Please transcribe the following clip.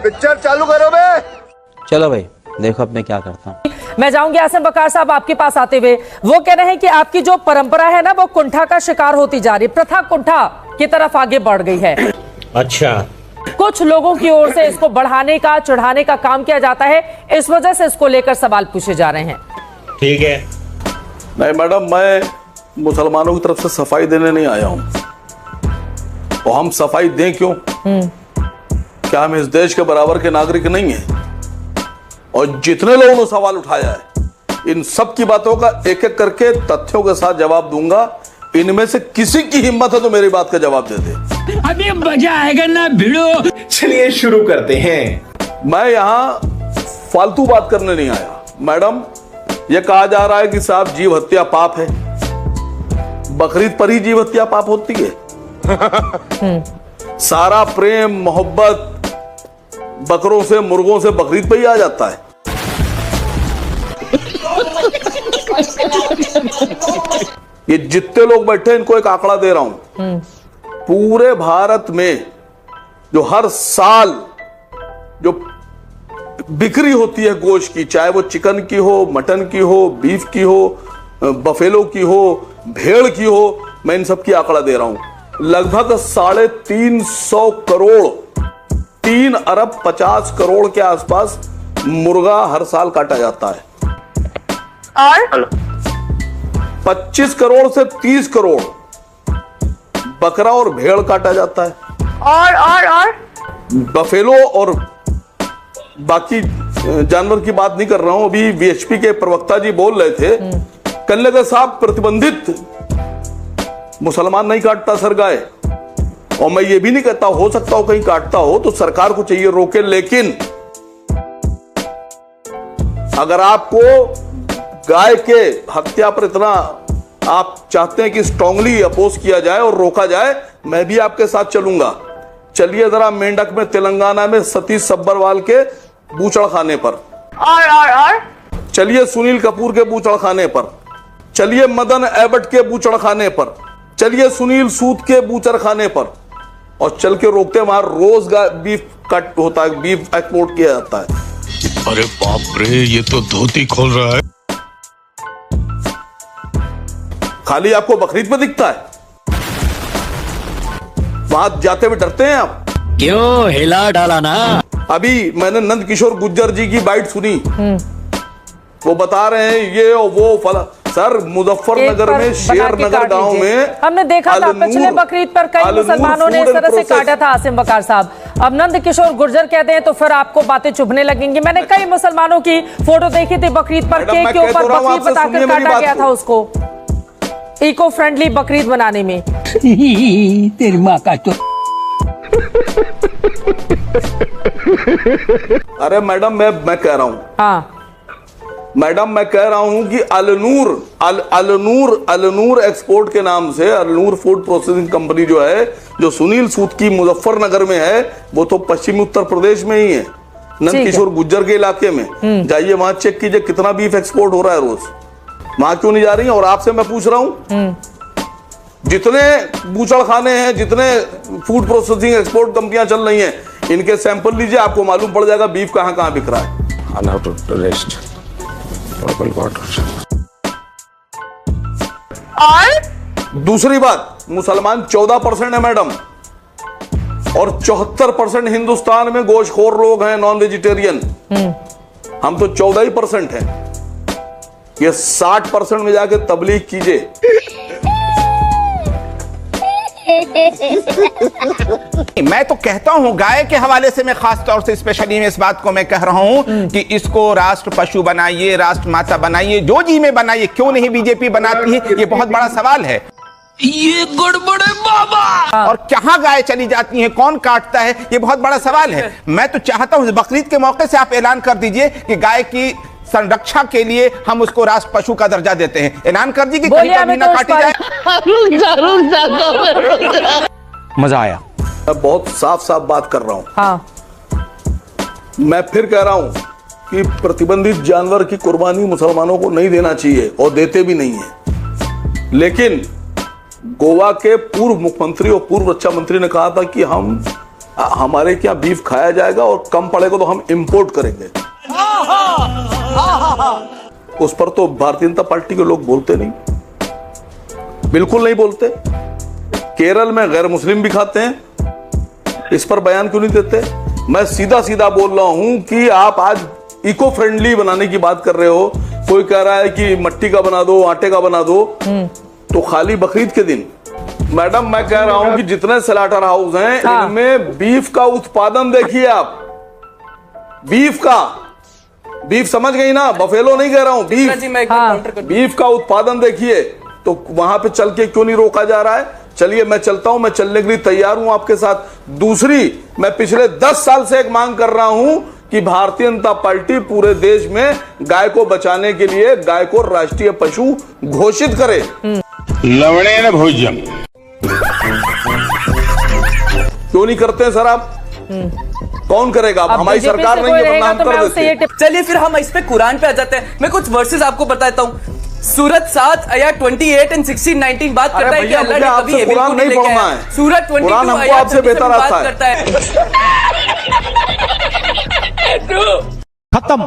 Picture चालू करो बे। चलो भाई देखो अब मैं क्या करता हूँ। मैं जाऊंगी आसिम बकार साहब आपके पास आते हुए। वो कह रहे हैं कि आपकी जो परंपरा है ना वो कुंठा का शिकार होती जा रही, प्रथा कुंठा की तरफ आगे बढ़ गई है। अच्छा, कुछ लोगों की ओर से इसको बढ़ाने का चढ़ाने का काम किया जाता है, इस वजह से इसको लेकर सवाल पूछे जा रहे हैं। ठीक है, नहीं मैडम, मैं मुसलमानों की तरफ से सफाई देने नहीं आया हूं। तो हम सफाई दें क्यों? क्या हम इस देश के बराबर के नागरिक नहीं हैं? और जितने लोगों ने सवाल उठाया है इन सब की बातों का एक एक करके तथ्यों के साथ जवाब दूंगा। इनमें से किसी की हिम्मत है तो मेरी बात का जवाब दे दे। अभी मजा आएगा ना भिड़ो। चलिए शुरू करते हैं। मैं यहां फालतू बात करने नहीं आया। मैडम, यह कहा जा रहा है कि साहब जीव हत्या पाप है। बकरीद पर ही जीव हत्या पाप होती है? सारा प्रेम मोहब्बत बकरों से मुर्गों से बकरीद पे ही आ जाता है। ये जितने लोग बैठे हैं इनको एक आंकड़ा दे रहा हूं। पूरे भारत में जो हर साल जो बिक्री होती है गोश्त की, चाहे वो चिकन की हो, मटन की हो, बीफ की हो, बफेलो की हो, भेड़ की हो, मैं इन सब की आंकड़ा दे रहा हूं। लगभग 350 करोड़, 3 अरब 50 करोड़ के आसपास मुर्गा हर साल काटा जाता है। और 25 करोड़ से 30 करोड़ बकरा और भेड़ काटा जाता है। और बफेलो और बाकी जानवर की बात नहीं कर रहा हूं। अभी वीएचपी के प्रवक्ता जी बोल रहे थे, कहने लगे साहब प्रतिबंधित मुसलमान नहीं काटता सर गाय। और मैं ये भी नहीं कहता, हो सकता हो कहीं काटता हो तो सरकार को चाहिए रोके। लेकिन अगर आपको गाय के हत्या पर इतना आप चाहते हैं कि स्ट्रांगली अपोज किया जाए और रोका जाए, मैं भी आपके साथ चलूंगा। चलिए जरा मेंढक में तेलंगाना में सतीश सब्बरवाल के बूचड़ खाने पर, और चलिए सुनील कपूर के बूचड़ खाने पर, चलिए मदन एबट के बूचड़ खाने पर, चलिए सुनील सूद के बूचड़ खाने पर, और चल के रोकते वहां रोज बीफ कट होता है, बीफ एक्सपोर्ट किया जाता है। अरे बाप रे, ये तो धोती खोल रहा है। खाली आपको बकरीद पे दिखता है? वहां जाते हुए डरते हैं आप? क्यों हिला डाला ना। अभी मैंने नंद किशोर गुज्जर जी की बाइट सुनी। वो बता रहे हैं ये और वो फला। सर मुजफ्फरनगर में शेरनगर गांव में हमने देखा था पिछले बकरीद पर कई मुसलमानों ने इस तरह से काटा था आसिम बकार साहब। अब नंद किशोर गुर्जर कहते हैं तो फिर आपको बातें चुभने लगेंगी। मैंने कई मुसलमानों की फोटो देखी थी बकरीद पर, केक के ऊपर बकरी बताकर काटा गया था उसको, इको फ्रेंडली बकरीद बनाने में। तेरी माँ का तो। अरे मैडम मैं कह रहा हूं, हाँ मैडम मैं कह रहा हूं कि अलनूर एक्सपोर्ट के नाम से अलनूर फूड प्रोसेसिंग कंपनी जो है, जो सुनील सूद की मुजफ्फरनगर में है, वो तो पश्चिमी उत्तर प्रदेश में ही है, नंद किशोर गुज्जर के इलाके में। जाइए वहां चेक कीजिए कितना बीफ एक्सपोर्ट हो रहा है रोज। वहां क्यों नहीं जा रही? और आपसे मैं पूछ रहा हूं, जितने बूचड़ खाने हैं, जितने फूड प्रोसेसिंग एक्सपोर्ट कंपनियां चल रही हैं, इनके सैंपल लीजिए, आपको मालूम पड़ जाएगा बीफ कहां कहां बिक रहा है। और दूसरी बात, मुसलमान 14% है मैडम, और 74% हिंदुस्तान में गोश्तखोर लोग हैं, नॉन वेजिटेरियन। हम तो 14% हैं। ये 60% में जाके तबलीग कीजिए। मैं तो कहता हूं, गाय के हवाले से मैं खास तौर से स्पेशली में इस बात को मैं कह रहा हूं कि इसको राष्ट्र पशु बनाइए, राष्ट्र माता बनाइए, जो जी में बनाइए। क्यों नहीं बीजेपी बनाती है, ये बहुत बड़ा सवाल है। ये गड़बड़ है बाबा। और कहां गाय चली जाती है, कौन काटता है, ये बहुत बड़ा सवाल है। मैं तो चाहता हूं बकरीद के मौके से आप ऐलान कर दीजिए कि गाय की संरक्षा के लिए हम उसको राष्ट्र पशु का दर्जा देते हैं। ऐलान कर दीजिए कि कहीं पर भी ना काटी जाए। मजा आया। मैं बहुत साफ साफ बात कर रहा हूं। हाँ। मैं फिर कह रहा हूं कि प्रतिबंधित जानवर की कुर्बानी मुसलमानों को नहीं देना चाहिए, और देते भी नहीं है। लेकिन गोवा के पूर्व मुख्यमंत्री और पूर्व रक्षा मंत्री ने कहा था कि हम हमारे क्या बीफ खाया जाएगा और कम पड़ेगा तो हम इंपोर्ट करेंगे। उस पर तो भारतीय जनता पार्टी के लोग बोलते नहीं, बिल्कुल नहीं बोलते। केरल में गैर मुस्लिम भी खाते हैं, इस पर बयान क्यों नहीं देते? मैं सीधा सीधा बोल रहा हूं कि आप आज इको फ्रेंडली बनाने की बात कर रहे हो। कोई कह रहा है कि मट्टी का बना दो, आटे का बना दो, तो खाली बकरीद के दिन। मैडम मैं कह रहा हूं कि जितने स्लॉटर हाउस हैं इनमें बीफ का उत्पादन देखिए आप। बीफ का, बीफ समझ गई ना, बफेलो नहीं कह रहा हूं, बीफ। बीफ का उत्पादन देखिए, तो वहां पे चल के क्यों नहीं रोका जा रहा है? चलिए मैं चलता हूं, मैं चलने के लिए तैयार हूं आपके साथ। दूसरी, मैं पिछले 10 साल से एक मांग कर रहा हूं कि भारतीय जनता पार्टी पूरे देश में गाय को बचाने के लिए गाय को राष्ट्रीय पशु घोषित करे। लवणेन भोज्यम। क्यों नहीं करते हैं सर आप? कौन करेगा? अब हमारी बीजेपी सरकार से नहीं कोई है, रहेगा वरना हम तो मैं कर उससे देते ये हैं। चलिए फिर हम इस पे कुरान पे आ जाते हैं। मैं कुछ वर्सेस आपको बताता हूँ। सूरत 7 आयत 28 एंड 16 19 बात अरे करता है कि भैया, अल्लाह मुझे ने आपसे कभी कुरान बिल्कुल नहीं लेके पढ़ना आया। है। सूरत 22 कुरान हमको आयत आपसे 26 बेहतर बात आता है। करता है। खत्म।